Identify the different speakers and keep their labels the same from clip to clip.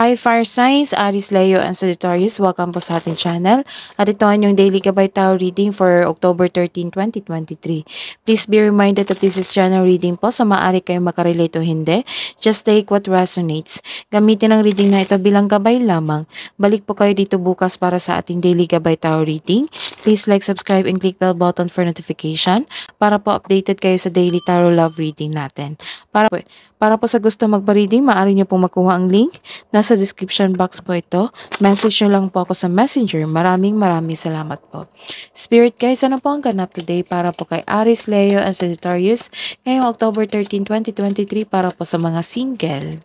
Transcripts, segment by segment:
Speaker 1: Hi Fire Signs, Aries, Leo, and Sagittarius. Welcome po sa ating channel. At ito ang yung Daily Gabay Tarot reading for October 13, 2023. Please be reminded that this is channel reading po, so maaari kayong makarelate o hindi. Just take what resonates. Gamitin ang reading na ito bilang gabay lamang. Balik po kayo dito bukas para sa ating Daily Gabay Tarot reading. Please like, subscribe, and click bell button for notification para po updated kayo sa Daily Tarot Love reading natin. Para po sa gusto magpa-reading, maaari nyo pong makuha ang link. Nasa description box po ito. Message nyo lang po ako sa messenger. Maraming salamat po. Spirit guys, ano po ang ganap today para po kay Aries, Leo, and Sagittarius ngayong October 13, 2023 para po sa mga single?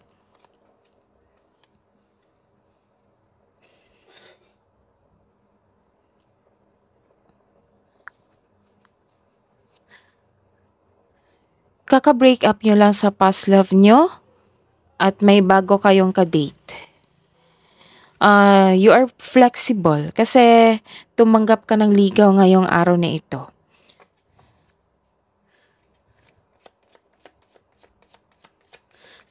Speaker 1: Kaka-break up nyo lang sa past love nyo at may bago kayong ka-date. You are flexible kasi tumanggap ka ng ligaw ngayong araw na ito.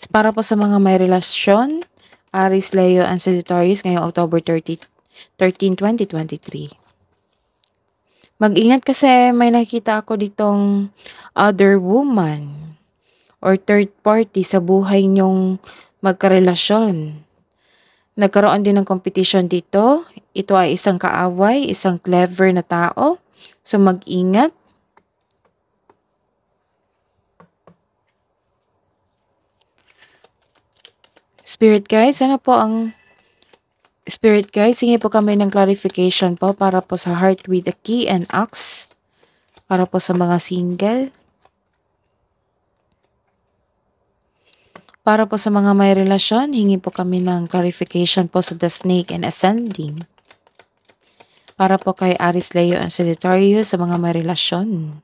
Speaker 1: Para po sa mga may relasyon, Aries, Leo, and Sagittarius ngayong October 13, 2023. Mag-ingat kasi may nakita ako ditong other woman or third party sa buhay nyong magkarelasyon. Nagkaroon din ng competition dito. Ito ay isang kaaway, isang clever na tao. So mag-ingat. Spirit guys, ano po ang Spirit guys, hingi po kami ng clarification po para po sa Heart with a Key and Axe. Para po sa mga single. Para po sa mga may relasyon, hingi po kami ng clarification po sa The Snake and Ascending. Para po kay Aries, Leo, and Sagittarius sa mga may relasyon.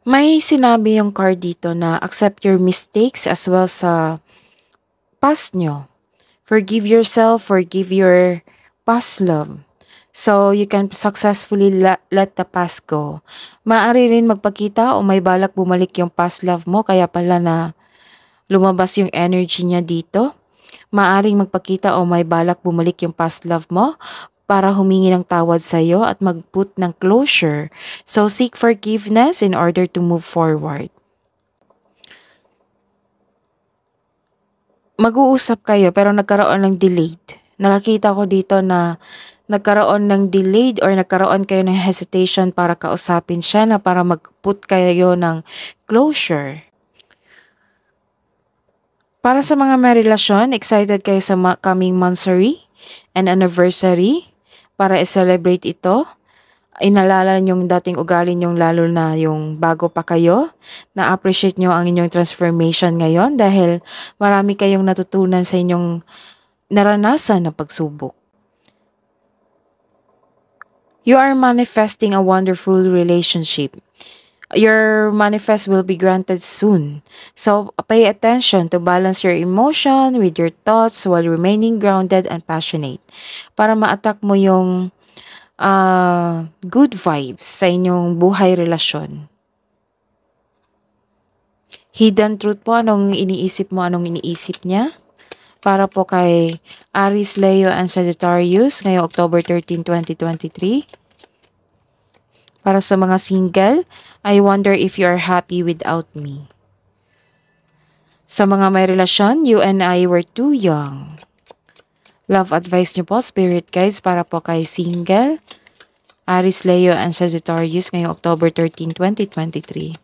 Speaker 1: May sinabi yung card dito na accept your mistakes as well sa past nyo. Forgive yourself, forgive your past love. So, you can successfully let the past go. Maaari rin magpakita o may balak bumalik yung past love mo, kaya pala na lumabas yung energy niya dito. Maaring magpakita o may balak bumalik yung past love mo para humingi ng tawad sa iyo at mag-put ng closure. So, seek forgiveness in order to move forward. Mag-uusap kayo pero nagkaroon ng delayed. Nakakita ko dito na nagkaroon ng delayed or nagkaroon kayo ng hesitation para kausapin siya na para mag-put kayo ng closure. Para sa mga may relasyon, excited kayo sa coming monthsary and anniversary para i-celebrate ito. Inalala yung dating ugali nyong lalo na yung bago pa kayo. Na-appreciate nyo ang inyong transformation ngayon dahil marami kayong natutunan sa inyong naranasan na pagsubok. You are manifesting a wonderful relationship. Your manifest will be granted soon. So, pay attention to balance your emotion with your thoughts while remaining grounded and passionate. Para ma-attract mo yung good vibes sa inyong buhay relasyon. Hidden truth po, anong iniisip mo, anong iniisip niya? Para po kay Aries, Leo, and Sagittarius ngayong October 13, 2023. Para sa mga single, I wonder if you are happy without me. Sa mga may relasyon, you and I were too young. Love advice niyo po, Spirit guys, para po kay single, Aries, Leo, and Sagittarius ngayong October 13, 2023.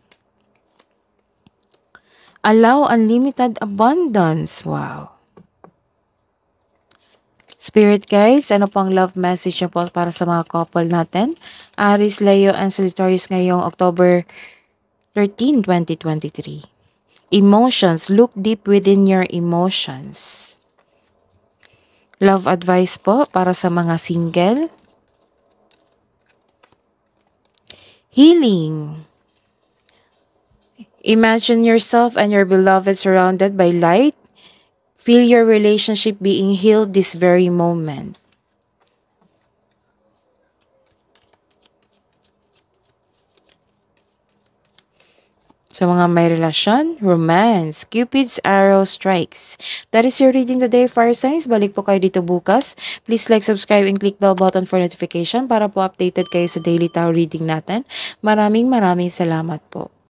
Speaker 1: Allow unlimited abundance. Wow. Spirit guys, ano pang love message niyo po para sa mga couple natin? Aries, Leo, and Sagittarius ngayong October 13, 2023. Emotions, look deep within your emotions. Love advice po para sa mga single. Healing. Imagine yourself and your beloved surrounded by light. Feel your relationship being healed this very moment. Sa mga may relasyon, romance, Cupid's arrow strikes. That is your reading today, fire signs. Balik po kayo dito bukas. Please like, subscribe, and click bell button for notification para po updated kayo sa daily tarot reading natin. Maraming salamat po.